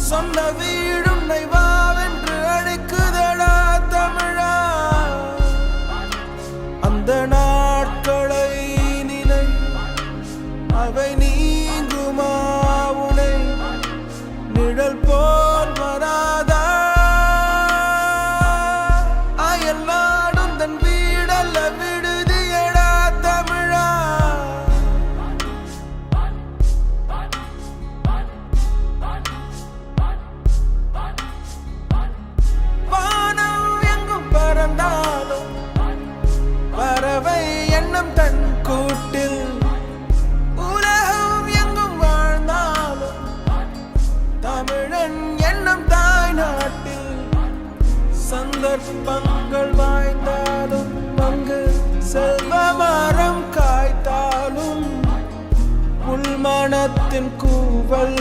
சொந்த வீடும் நைவாவென்று அழைக்குதடா தமிழா. அந்த நாட்களை நினை, அவை நீங்குமா உனை, நிழல் போல் வராதா. அயல்நாடும் தன் வீடல்ல விடுதியடா தமிழா. வானம் எங்கும் பறந்தாலும் பறவை எண்ணம் தன் கூட்டில், உலகம் எங்கும் வாழ்ந்தாலும் தமிழன் எண்ணம் தாய் நாட்டில். சந்தர்ப்பங்கள் வாய்ந்தாலும் அங்கு செல்வ மரம் காய்த்தாலும் உள்மனத்தின் கூவல்